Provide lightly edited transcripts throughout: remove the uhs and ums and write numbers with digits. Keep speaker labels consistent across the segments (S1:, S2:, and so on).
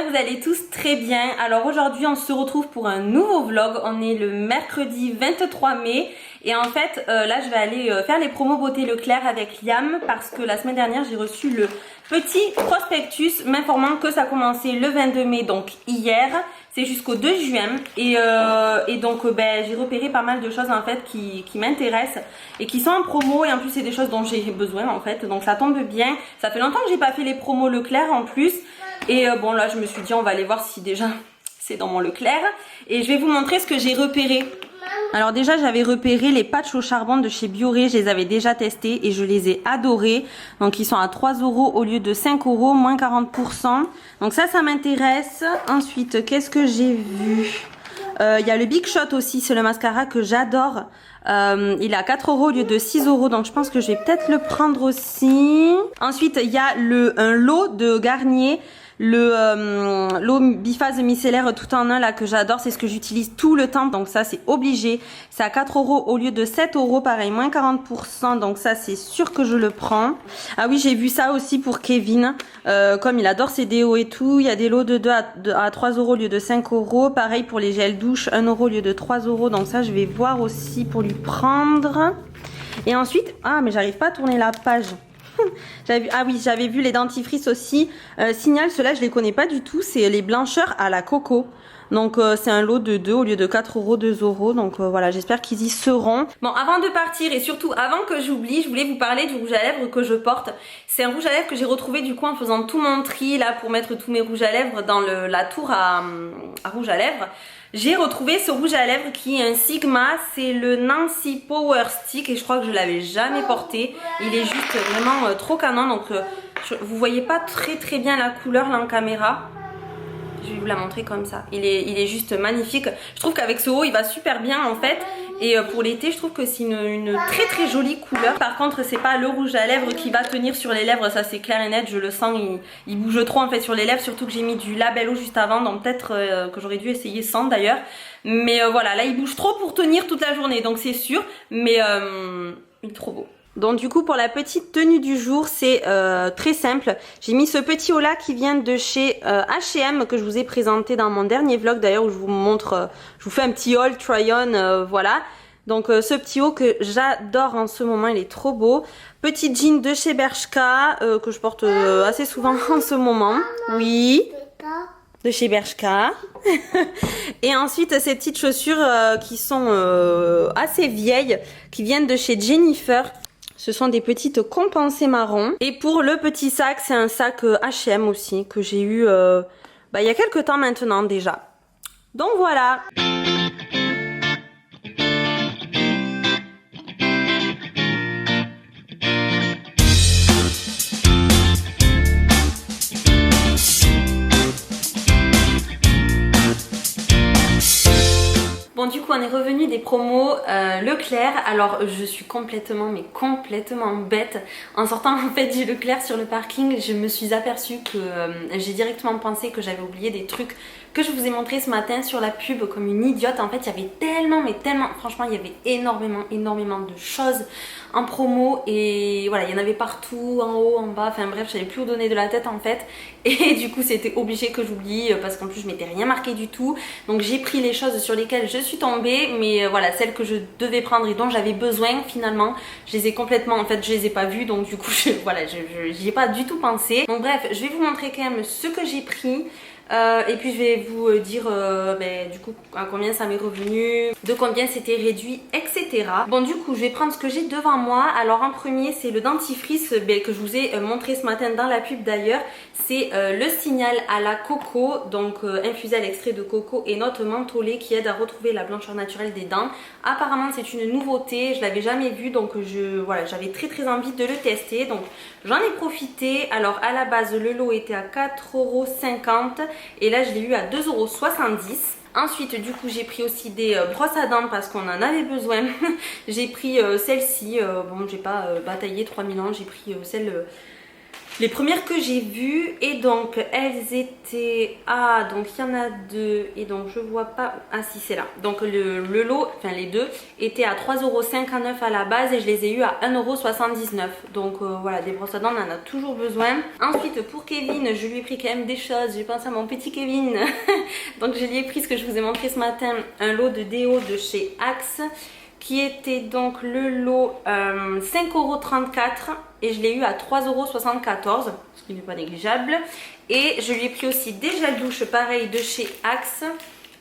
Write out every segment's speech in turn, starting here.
S1: j'espère que vous allez tous très bien. Alors aujourd'hui on se retrouve pour un nouveau vlog. On est le mercredi 23 mai et en fait là je vais aller faire les promos beauté Leclerc avec Liam parce que la semaine dernière j'ai reçu le petit prospectus m'informant que ça commençait le 22 mai, donc hier. C'est jusqu'au 2 juin et donc j'ai repéré pas mal de choses en fait qui m'intéressent et qui sont en promo, et en plus c'est des choses dont j'ai besoin en fait, donc ça tombe bien. Ça fait longtemps que j'ai pas fait les promos Leclerc en plus et bon là je me suis dit on va aller voir si déjà c'est dans mon Leclerc et je vais vous montrer ce que j'ai repéré. Alors déjà j'avais repéré les patchs au charbon de chez Bioré, je les avais déjà testés et je les ai adorés. Donc ils sont à 3 € au lieu de 5 €, moins 40%. Donc ça m'intéresse. Ensuite qu'est-ce que j'ai vu? Il y a le Big Shot aussi, c'est le mascara que j'adore. Il est à 4 € au lieu de 6 €, donc je pense que je vais peut-être le prendre aussi. Ensuite il y a un lot de Garnier. L'eau biphase micellaire tout en un là que j'adore, c'est ce que j'utilise tout le temps, donc ça c'est obligé. C'est à 4 € au lieu de 7 €, pareil, moins 40%, donc ça c'est sûr que je le prends. Ah oui, j'ai vu ça aussi pour Kevin, comme il adore ses déos et tout, il y a des lots de 2 à 3 € au lieu de 5 €, pareil pour les gels douche, 1 € au lieu de 3 €, donc ça je vais voir aussi pour lui prendre. Et ensuite, ah mais j'arrive pas à tourner la page. Ah oui, j'avais vu les dentifrices aussi. Signal, ceux-là je les connais pas du tout. C'est les blancheurs à la coco. Donc c'est un lot de 2 au lieu de 4 €, 2 €. Donc voilà, j'espère qu'ils y seront. Bon, avant de partir et surtout avant que j'oublie, je voulais vous parler du rouge à lèvres que je porte. C'est un rouge à lèvres que j'ai retrouvé du coup en faisant tout mon tri là pour mettre tous mes rouges à lèvres dans la tour à rouge à lèvres. J'ai retrouvé ce rouge à lèvres qui est un Sigma, c'est le Nancy Power Stick et je crois que je l'avais jamais porté. Il est juste vraiment trop canon, donc vous voyez pas très bien la couleur là en caméra. Je vais vous la montrer comme ça. Il est juste magnifique. Je trouve qu'avec ce haut il va super bien en fait. Et pour l'été je trouve que c'est une très jolie couleur. Par contre c'est pas le rouge à lèvres qui va tenir sur les lèvres, ça c'est clair et net. Je le sens, il bouge trop en fait sur les lèvres. Surtout que j'ai mis du Labello juste avant, donc peut-être que j'aurais dû essayer sans d'ailleurs. Mais voilà, là il bouge trop pour tenir toute la journée, donc c'est sûr. Mais il est trop beau. Donc du coup pour la petite tenue du jour c'est très simple. J'ai mis ce petit haut là qui vient de chez H&M que je vous ai présenté dans mon dernier vlog d'ailleurs, où je vous montre, je vous fais un petit haul try on, voilà. Donc ce petit haut que j'adore en ce moment, il est trop beau. Petit jean de chez Bershka que je porte assez souvent en ce moment. Oui, de chez Bershka. Et ensuite ces petites chaussures qui sont assez vieilles, qui viennent de chez Jennifer. Ce sont des petites compensées marron. Et pour le petit sac, c'est un sac H&M aussi que j'ai eu il y a quelques temps maintenant déjà. Donc voilà. Bon du coup on est revenu des promos Leclerc. Alors je suis complètement bête. En sortant en fait du Leclerc sur le parking, je me suis aperçue que j'ai directement pensé que j'avais oublié des trucs que je vous ai montré ce matin sur la pub comme une idiote. En fait il y avait tellement, franchement il y avait énormément de choses en promo et voilà, il y en avait partout, en haut, en bas, enfin bref, je savais plus où donner de la tête en fait. Et du coup c'était obligé que j'oublie parce qu'en plus je m'étais rien marqué du tout. Donc j'ai pris les choses sur lesquelles je suis tombée, mais voilà, celles que je devais prendre et dont j'avais besoin finalement, je les ai complètement, en fait je les ai pas vues, donc du coup j'y ai pas du tout pensé. Donc bref, je vais vous montrer quand même ce que j'ai pris. Et puis je vais vous dire du coup à combien ça m'est revenu, de combien c'était réduit, etc. Bon du coup je vais prendre ce que j'ai devant moi. Alors en premier c'est le dentifrice que je vous ai montré ce matin dans la pub d'ailleurs. C'est le Signal à la coco, donc infusé à l'extrait de coco et notes mentholées qui aide à retrouver la blancheur naturelle des dents. Apparemment c'est une nouveauté, je l'avais jamais vu, donc voilà, j'avais très envie de le tester, donc j'en ai profité. Alors à la base le lot était à 4,50 € et là je l'ai eu à 2,70 €. Ensuite du coup j'ai pris aussi des brosses à dents parce qu'on en avait besoin. J'ai pris celle-ci, bon j'ai pas bataillé 3000 ans, j'ai pris celle Les premières que j'ai vues, et donc elles étaient... Ah, donc il y en a deux, et donc je vois pas... Ah si, c'est là. Donc le lot, enfin les deux, étaient à 3,59 € à la base et je les ai eu à 1,79 €. Donc voilà, des brosses à dents, on en a toujours besoin. Ensuite, pour Kevin, je lui ai pris quand même des choses. J'ai pensé à mon petit Kevin. Donc je lui ai pris ce que je vous ai montré ce matin, un lot de déo de chez Axe, qui était donc le lot 5,34 € et je l'ai eu à 3,74 €, ce qui n'est pas négligeable. Et je lui ai pris aussi des gels douche pareil de chez Axe,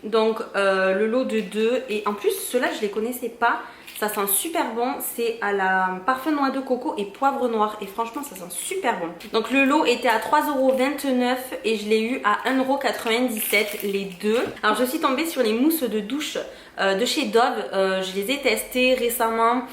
S1: donc le lot de 2. Et en plus ceux-là je les connaissais pas, ça sent super bon, c'est à la parfum noix de coco et poivre noir et franchement ça sent super bon. Donc le lot était à 3,29 € et je l'ai eu à 1,97 € les deux. Alors je suis tombée sur les mousses de douche de chez Dove, je les ai testées récemment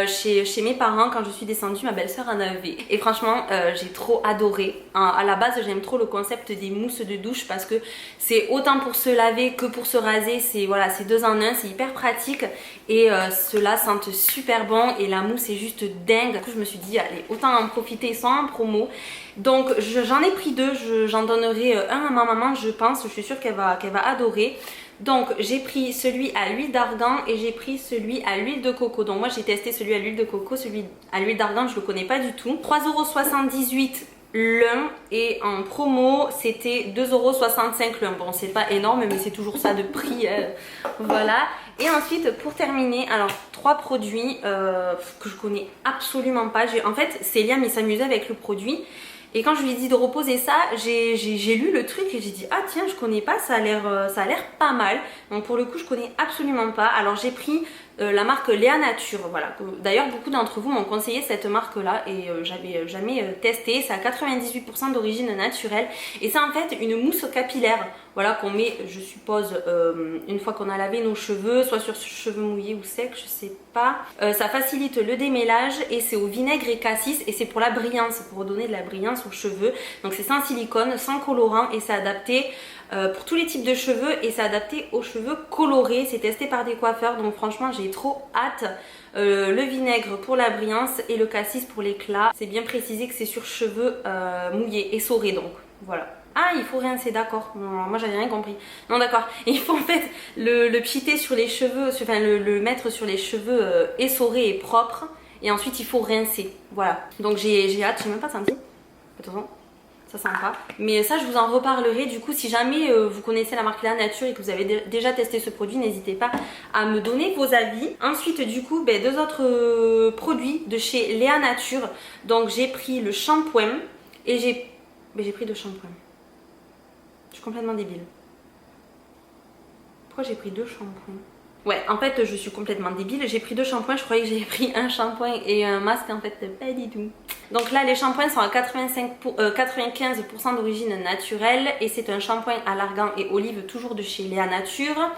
S1: chez mes parents quand je suis descendue, ma belle-sœur en avait. Et franchement, j'ai trop adoré. À la base, j'aime trop le concept des mousses de douche parce que c'est autant pour se laver que pour se raser. C'est voilà, c'est 2 en 1, c'est hyper pratique. Et ceux-là sentent super bon et la mousse est juste dingue. Du coup, je me suis dit, allez, autant en profiter, ils sont en promo. Donc j'en ai pris 2, j'en donnerai un à ma maman, je pense. Je suis sûre qu'elle va adorer. Donc j'ai pris celui à l'huile d'argan et j'ai pris celui à l'huile de coco. Donc moi j'ai testé celui à l'huile de coco, celui à l'huile d'argan je le connais pas du tout. 3,78 € l'un et en promo c'était 2,65 € l'un. Bon c'est pas énorme mais c'est toujours ça de prix, voilà. Et ensuite pour terminer, alors 3 produits que je connais absolument pas. En fait Célia s'amusait avec le produit. Et quand je lui ai dit de reposer ça, j'ai lu le truc et j'ai dit ah tiens je connais pas, ça a l'air pas mal. Donc pour le coup je connais absolument pas. Alors j'ai pris la marque Léa Nature, voilà. D'ailleurs beaucoup d'entre vous m'ont conseillé cette marque là et j'avais jamais testé. C'est à 98% d'origine naturelle et c'est en fait une mousse capillaire, voilà, qu'on met je suppose une fois qu'on a lavé nos cheveux, soit sur cheveux mouillés ou secs, je sais pas. Ça facilite le démêlage et c'est au vinaigre et cassis et c'est pour la brillance, pour redonner de la brillance aux cheveux. Donc c'est sans silicone, sans colorant et c'est adapté pour tous les types de cheveux et c'est adapté aux cheveux colorés. C'est testé par des coiffeurs donc franchement j'ai trop hâte. Le vinaigre pour la brillance et le cassis pour l'éclat. C'est bien précisé que c'est sur cheveux mouillés, essorés donc voilà. Ah, il faut rincer, d'accord. Moi, j'avais rien compris. Non, d'accord. Il faut en fait le pchiter sur les cheveux, enfin le mettre sur les cheveux essorés et propres. Et ensuite, il faut rincer. Voilà. Donc, j'ai hâte. Je n'ai même pas senti. Attention, ça sent pas. Mais ça, je vous en reparlerai. Du coup, si jamais vous connaissez la marque Léa Nature et que vous avez déjà testé ce produit, n'hésitez pas à me donner vos avis. Ensuite, du coup, 2 autres produits de chez Léa Nature. Donc, j'ai pris le shampoing et j'ai pris 2 shampoings. Je suis complètement débile. Pourquoi j'ai pris 2 shampoings? Ouais, en fait, je suis complètement débile. J'ai pris 2 shampoings. Je croyais que j'avais pris un shampoing et un masque. En fait, pas du tout. Donc là, les shampoings sont à 95% d'origine naturelle. Et c'est un shampoing à l'argan et olive, toujours de chez Léa Nature.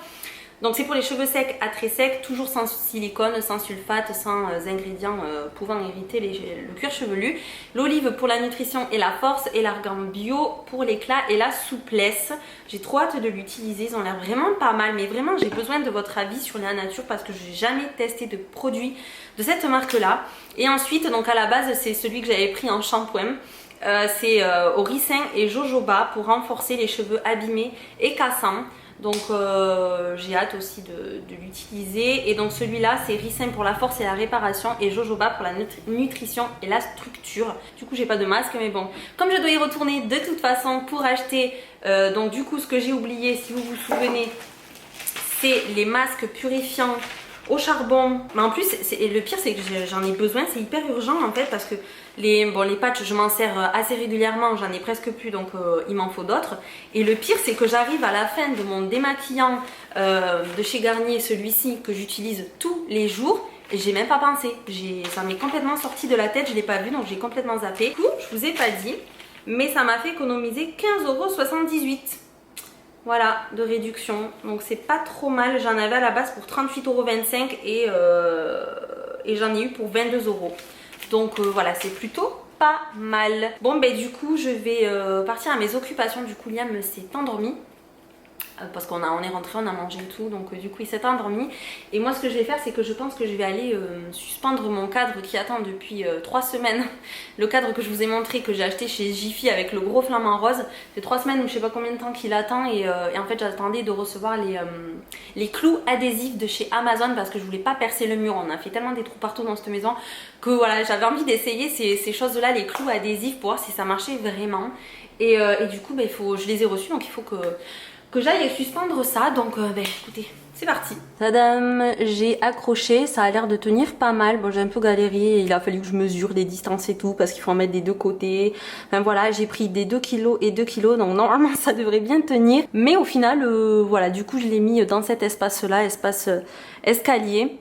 S1: Donc c'est pour les cheveux secs à très secs, toujours sans silicone, sans sulfate, sans ingrédients pouvant irriter le cuir chevelu. L'olive pour la nutrition et la force et l'argan bio pour l'éclat et la souplesse. J'ai trop hâte de l'utiliser, ils ont l'air vraiment pas mal, mais vraiment j'ai besoin de votre avis sur Léa Nature parce que je n'ai jamais testé de produit de cette marque là. Et ensuite, donc à la base c'est celui que j'avais pris en shampoing. C'est au ricin et jojoba pour renforcer les cheveux abîmés et cassants. Donc j'ai hâte aussi de l'utiliser. Et donc celui-là c'est ricin pour la force et la réparation et jojoba pour la nutrition et la structure. Du coup j'ai pas de masque mais bon, comme je dois y retourner de toute façon pour acheter donc du coup ce que j'ai oublié, si vous vous souvenez, c'est les masques purifiants au charbon. Mais en plus le pire c'est que j'en ai besoin, c'est hyper urgent en fait parce que les patchs je m'en sers assez régulièrement, j'en ai presque plus donc il m'en faut d'autres. Et le pire c'est que j'arrive à la fin de mon démaquillant de chez Garnier, celui-ci que j'utilise tous les jours et j'ai même pas pensé, ça m'est complètement sorti de la tête, je l'ai pas vu donc j'ai complètement zappé. Du coup je vous ai pas dit mais ça m'a fait économiser 15,78 €. Voilà, de réduction. Donc c'est pas trop mal. J'en avais à la base pour 38,25 € et j'en ai eu pour 22 €. Donc voilà, c'est plutôt pas mal. Bon du coup je vais partir à mes occupations. Du coup Liam s'est endormi. parce qu'on est rentré, on a mangé et tout, donc du coup il s'est endormi. Et moi ce que je vais faire, c'est que je pense que je vais aller suspendre mon cadre qui attend depuis 3 semaines. Le cadre que je vous ai montré, que j'ai acheté chez Jiffy avec le gros flamant rose. C'est 3 semaines ou je sais pas combien de temps qu'il attend, et en fait j'attendais de recevoir les clous adhésifs de chez Amazon parce que je voulais pas percer le mur. On a fait tellement des trous partout dans cette maison que voilà, j'avais envie d'essayer ces choses là, les clous adhésifs, pour voir si ça marchait vraiment. Et du coup je les ai reçus, donc il faut que j'aille suspendre ça. Donc écoutez, c'est parti. Tadam, j'ai accroché, ça a l'air de tenir pas mal. Bon, j'ai un peu galéré, il a fallu que je mesure les distances et tout parce qu'il faut en mettre des deux côtés. Enfin voilà, j'ai pris des 2 kg et 2 kg, donc normalement ça devrait bien tenir. Mais au final, voilà, du coup je l'ai mis dans cet espace là, espace escalier.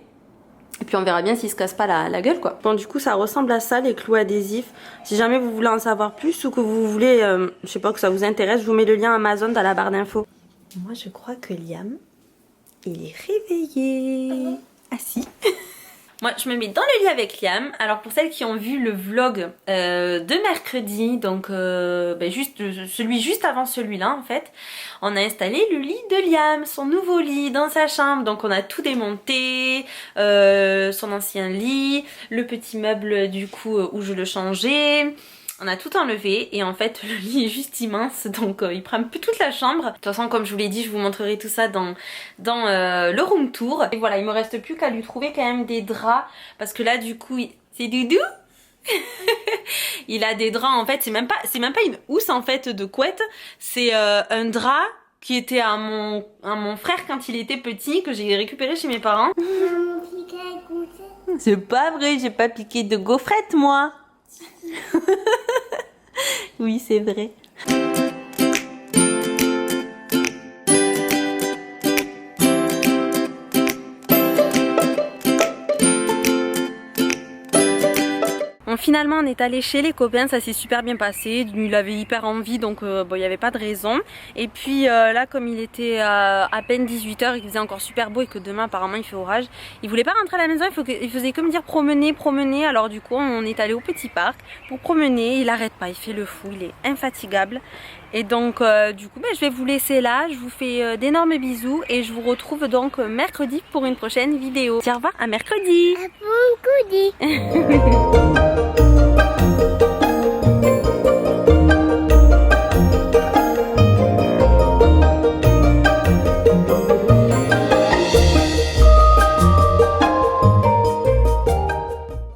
S1: Et puis on verra bien s'il se casse pas la gueule quoi. Bon, du coup ça ressemble à ça, les clous adhésifs. Si jamais vous voulez en savoir plus ou que vous voulez, je sais pas, que ça vous intéresse, je vous mets le lien Amazon dans la barre d'infos. Moi je crois que Liam, il est réveillé. Ah si. Moi je me mets dans le lit avec Liam. Alors pour celles qui ont vu le vlog de mercredi, donc celui juste avant celui-là en fait, on a installé le lit de Liam, son nouveau lit dans sa chambre. Donc on a tout démonté, son ancien lit, le petit meuble du coup où je le changeais. On a tout enlevé et en fait le lit est juste immense, donc il prend un peu toute la chambre. De toute façon, comme je vous l'ai dit, je vous montrerai tout ça dans le room tour. Et voilà, il me reste plus qu'à lui trouver quand même des draps, parce que là du coup c'est Doudou. Il a des draps en fait, c'est même pas une housse en fait de couette, c'est un drap qui était à mon frère quand il était petit, que j'ai récupéré chez mes parents. C'est pas vrai, j'ai pas piqué de gaufrette moi. Oui, c'est vrai. Bon, finalement on est allé chez les copains, ça s'est super bien passé, il avait hyper envie, donc bon, il n'y avait pas de raison. Et puis là, comme il était à peine 18 h et qu'il faisait encore super beau et que demain apparemment il fait orage, il voulait pas rentrer à la maison, il faisait que me dire promener. Alors du coup on est allé au petit parc pour promener, il arrête pas, il fait le fou, il est infatigable. Et donc du coup je vais vous laisser là, je vous fais d'énormes bisous et je vous retrouve donc mercredi pour une prochaine vidéo. Au revoir, à mercredi. À mercredi.